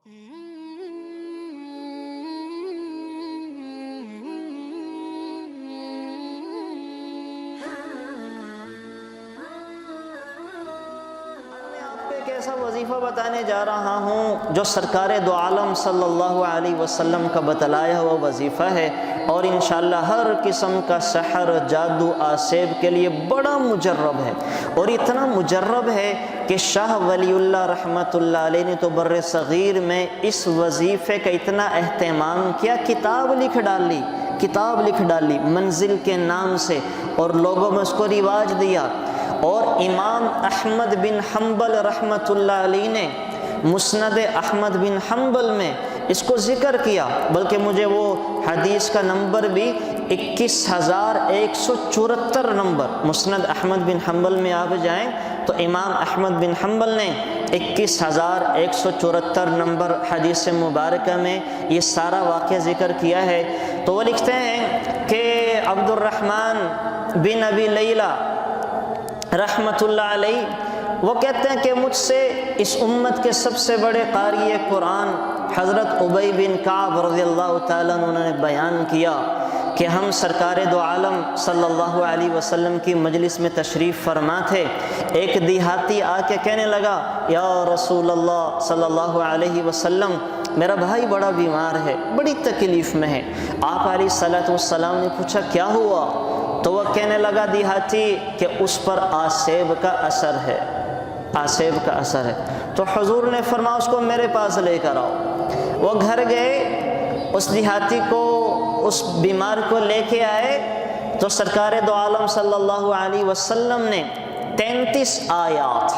ایک ایسا وظیفہ بتانے جا رہا ہوں جو سرکار دو عالم صلی اللہ علیہ وسلم کا بتلایا ہوا وظیفہ ہے، اور انشاءاللہ ہر قسم کا سحر، جادو، آسیب کے لیے بڑا مجرب ہے، اور اتنا مجرب ہے کہ شاہ ولی اللہ رحمۃ اللہ علیہ نے تو بر صغیر میں اس وظیفے کا اتنا اہتمام کیا، کتاب لکھ ڈالی منزل کے نام سے، اور لوگوں میں اس کو رواج دیا۔ اور امام احمد بن حنبل رحمۃ اللہ علیہ نے مسند احمد بن حنبل میں اس کو ذکر کیا، بلکہ مجھے وہ حدیث کا نمبر بھی 21,174 نمبر، مسند احمد بن حنبل میں آپ جائیں تو امام احمد بن حنبل نے 21,174 نمبر حدیث مبارکہ میں یہ سارا واقعہ ذکر کیا ہے۔ تو وہ لکھتے ہیں کہ عبد الرحمن بن ابی لیلہ رحمۃ اللہ علیہ وہ کہتے ہیں کہ مجھ سے اس امت کے سب سے بڑے قاری قرآن حضرت ابی بن کعب رضی اللہ تعالیٰ عنہ نے بیان کیا کہ ہم سرکار دو عالم صلی اللہ علیہ وسلم کی مجلس میں تشریف فرما تھے، ایک دیہاتی آ کے کہنے لگا، یا رسول اللہ صلی اللہ علیہ وسلم، میرا بھائی بڑا بیمار ہے، بڑی تکلیف میں ہے۔ آپ علیہ الصلوۃ والسلام نے پوچھا کیا ہوا؟ تو وہ کہنے لگا دیہاتی کہ اس پر آسیب کا اثر ہے، آسیب کا اثر ہے۔ تو حضور نے فرمایا اس کو میرے پاس لے کر آؤ۔ وہ گھر گئے، اس دیہاتی کو، اس بیمار کو لے کے آئے، تو سرکار دو عالم صلی اللہ علیہ وسلم نے 33 آیات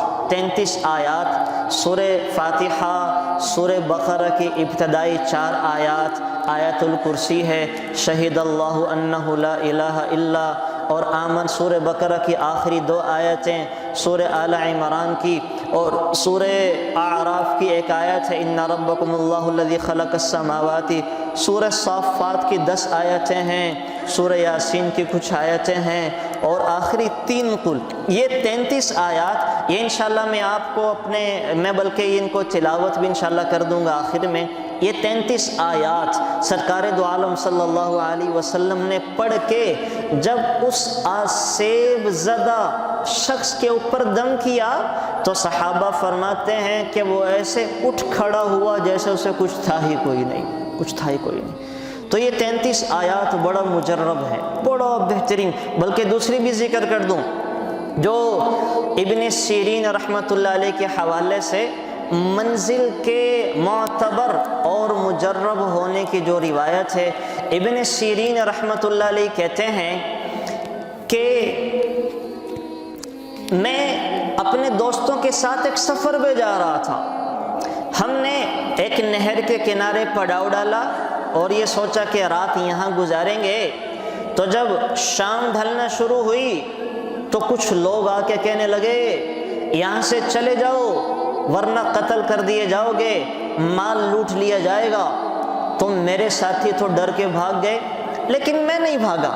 سورہ فاتحہ، سورہ بقرہ کی ابتدائی 4 آیات، آیت الکرسی ہے، شہید اللہ انہ لا الہ الا، اور آمن سورہ بقرہ کی آخری 2 آیتیں، سورہ آل عمران کی، اور سورہ اعراف کی ایک آیت ہے ان ربکم اللہ الذی خلق السماوات، سورہ صافات کی 10 آیتیں ہیں، سورہ یاسین کی کچھ آیتیں ہیں، اور آخری 3 قل۔ یہ 33 آیات، یہ انشاءاللہ میں آپ کو میں بلکہ ان کو تلاوت بھی انشاءاللہ کر دوں گا آخر میں۔ یہ 33 آیات سرکار دو عالم صلی اللہ علیہ وسلم نے پڑھ کے جب اس آسیب زدہ شخص کے اوپر دم کیا تو صحابہ فرماتے ہیں کہ وہ ایسے اٹھ کھڑا ہوا جیسے اسے کچھ تھا ہی کوئی نہیں۔ تو یہ 33 آیات بڑا مجرب ہے، بڑا بہترین۔ بلکہ دوسری بھی ذکر کر دوں جو ابن سیرین رحمۃ اللہ علیہ کے حوالے سے منزل کے معتبر اور مجرب ہونے کی جو روایت ہے، ابن سیرین رحمۃ اللہ علیہ کہتے ہیں کہ میں اپنے دوستوں کے ساتھ ایک سفر پہ جا رہا تھا، ہم نے ایک نہر کے کنارے پڑاؤ ڈالا اور یہ سوچا کہ رات یہاں گزاریں گے۔ تو جب شام ڈھلنا شروع ہوئی تو کچھ لوگ آ کے کہنے لگے یہاں سے چلے جاؤ ورنہ قتل کر دیے جاؤ گے، مال لوٹ لیا جائے گا۔ تو میرے ساتھی تو ڈر کے بھاگ گئے، لیکن میں نہیں بھاگا۔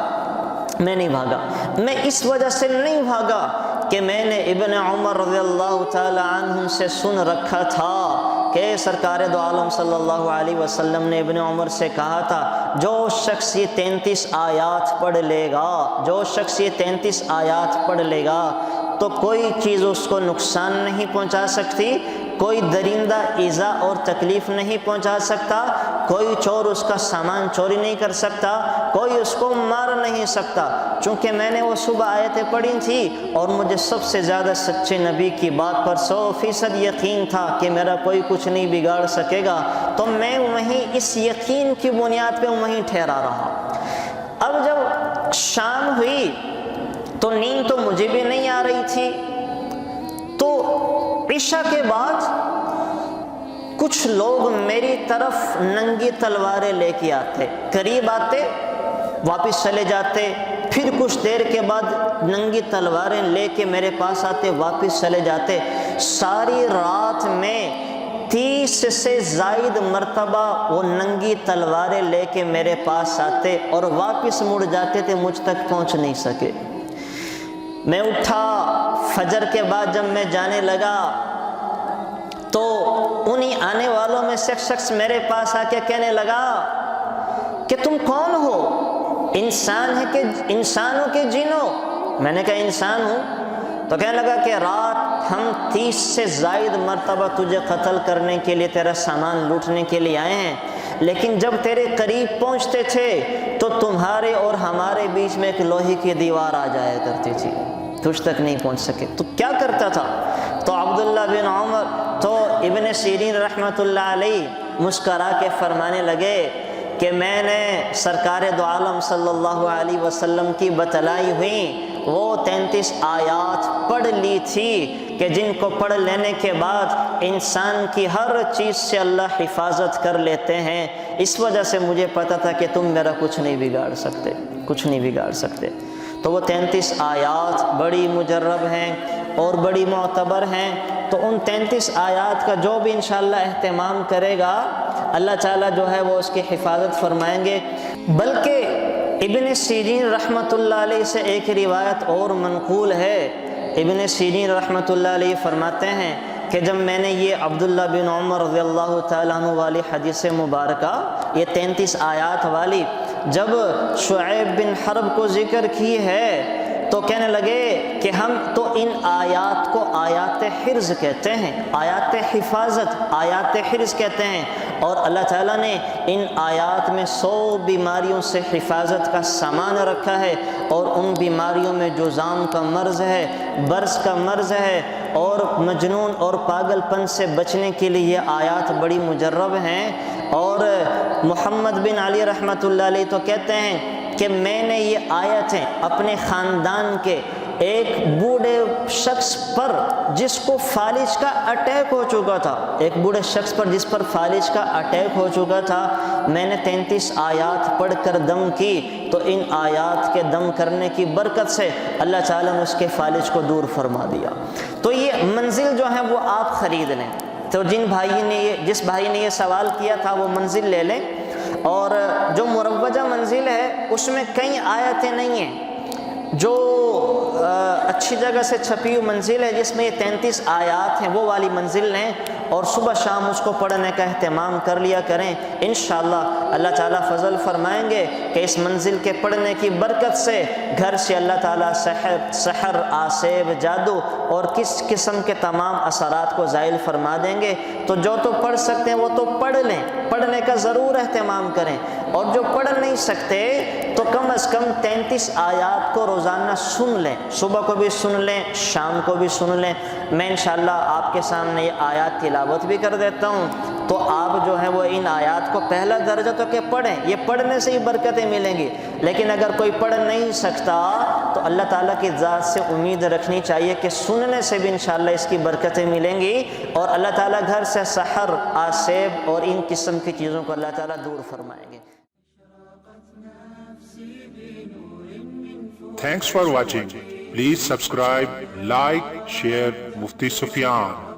میں اس وجہ سے نہیں بھاگا کہ میں نے ابن عمر رضی اللہ تعالی عنہ سے سن رکھا تھا کہ سرکار دو عالم صلی اللہ علیہ وسلم نے ابن عمر سے کہا تھا جو شخص یہ 33 آیات پڑھ لے گا تو کوئی چیز اس کو نقصان نہیں پہنچا سکتی، کوئی درندہ ایذا اور تکلیف نہیں پہنچا سکتا، کوئی چور اس کا سامان چوری نہیں کر سکتا، کوئی اس کو مار نہیں سکتا، چونکہ میں نے وہ صبح آیتیں پڑھی تھی اور مجھے سب سے زیادہ سچے نبی کی بات پر 100% یقین تھا کہ میرا کوئی کچھ نہیں بگاڑ سکے گا، تو میں وہیں اس یقین کی بنیاد پہ وہیں ٹھہرا رہا۔ اب جب شام ہوئی تو نیند تو مجھے بھی نہیں آ رہی تھی، تو عشاء کے بعد کچھ لوگ میری طرف ننگی تلواریں لے کے آتے، قریب آتے واپس چلے جاتے، پھر کچھ دیر کے بعد ننگی تلواریں لے کے میرے پاس آتے واپس چلے جاتے۔ ساری رات میں 30 سے زائد مرتبہ وہ ننگی تلواریں لے کے میرے پاس آتے اور واپس مڑ جاتے تھے، مجھ تک پہنچ نہیں سکے۔ میں اٹھا، فجر کے بعد جب میں جانے لگا تو انہی آنے والوں میں سے شخص میرے پاس آ کے کہنے لگا کہ تم کون ہو؟ انسان ہے کہ انسانوں کے جنوں؟ میں نے کہا انسان ہوں۔ تو کہنے لگا کہ رات ہم 30 سے زائد مرتبہ تجھے قتل کرنے کے لیے، تیرا سامان لوٹنے کے لیے آئے ہیں، لیکن جب تیرے قریب پہنچتے تھے تو تمہارے اور ہمارے بیچ میں ایک لوہے کی دیوار آ جایا کرتی تھی، تجھ تک نہیں پہنچ سکے۔ تو کیا کرتا تھا؟ تو عبداللہ بن عمر، تو ابن سیرین رحمۃ اللہ علیہ مسکرا کے فرمانے لگے کہ میں نے سرکار دو عالم صلی اللہ علیہ وسلم کی بتلائی ہوئی وہ 33 آیات پڑھ لی تھی کہ جن کو پڑھ لینے کے بعد انسان کی ہر چیز سے اللہ حفاظت کر لیتے ہیں۔ اس وجہ سے مجھے پتا تھا کہ تم میرا کچھ نہیں بگاڑ سکتے، کچھ نہیں بگاڑ سکتے۔ تو وہ 33 آیات بڑی مجرب ہیں اور بڑی معتبر ہیں۔ تو ان 33 آیات کا جو بھی انشاءاللہ اہتمام کرے گا اللہ تعالیٰ جو ہے وہ اس کی حفاظت فرمائیں گے۔ بلکہ ابن سیرین رحمۃ اللہ علیہ سے ایک روایت اور منقول ہے۔ ابن سیرین رحمۃ اللہ علیہ فرماتے ہیں کہ جب میں نے یہ عبداللہ بن عمر رضی اللہ تعالیٰ عنہ والی حدیث مبارکہ، یہ 33 آیات والی، جب شعیب بن حرب کو ذکر کی ہے تو کہنے لگے کہ ہم تو ان آیات کو آیات حرز کہتے ہیں، آیات حفاظت، آیات حرز کہتے ہیں، اور اللہ تعالیٰ نے ان آیات میں 100 بیماریوں سے حفاظت کا سامان رکھا ہے، اور ان بیماریوں میں جذام کا مرض ہے، برص کا مرض ہے، اور مجنون اور پاگل پن سے بچنے کے لیے یہ آیات بڑی مجرب ہیں۔ اور محمد بن علی رحمۃ اللہ علیہ تو کہتے ہیں کہ میں نے یہ آیتیں اپنے خاندان کے ایک بوڑھے شخص پر جس کو فالج کا اٹیک ہو چکا تھا، ایک بوڑھے شخص پر جس پر فالج کا اٹیک ہو چکا تھا، میں نے 33 آیات پڑھ کر دم کی، تو ان آیات کے دم کرنے کی برکت سے اللہ تعالیٰ نے اس کے فالج کو دور فرما دیا۔ تو یہ منزل جو ہے وہ آپ خرید لیں۔ تو جس بھائی نے یہ سوال کیا تھا وہ منزل لے لیں، اور جو مروجہ منزل ہے اس میں کئی آیتیں نہیں ہیں، جو اچھی جگہ سے چھپی ہوئی منزل ہے جس میں یہ 33 آیات ہیں وہ والی منزل لیں، اور صبح شام اس کو پڑھنے کا اہتمام کر لیا کریں۔ انشاءاللہ اللہ تعالیٰ فضل فرمائیں گے کہ اس منزل کے پڑھنے کی برکت سے گھر سے اللہ تعالیٰ سحر، آسیب، جادو اور کس قسم کے تمام اثرات کو زائل فرما دیں گے۔ تو جو تو پڑھ سکتے ہیں وہ تو پڑھ لیں، پڑھنے کا ضرور اہتمام کریں، اور جو پڑھ نہیں سکتے تو کم از کم 33 آیات کو روزانہ سن لیں، صبح کو بھی سن لیں، شام کو بھی سن لیں۔ میں انشاءاللہ آپ کے سامنے یہ آیات تلاوت بھی کر دیتا ہوں، تو آپ جو ہے وہ ان آیات کو پہلا درجہ تو کہ پڑھیں، یہ پڑھنے سے ہی برکتیں ملیں گی۔ لیکن اگر کوئی پڑھ نہیں سکتا تو اللہ تعالیٰ کی ذات سے امید رکھنی چاہیے کہ سننے سے بھی انشاءاللہ اس کی برکتیں ملیں گی، اور اللہ تعالیٰ گھر سے سحر، آسیب اور ان قسم کی چیزوں کو اللہ تعالیٰ دور فرمائیں گے۔ Thanks for watching. Please subscribe, like, share Mufti Sufyan.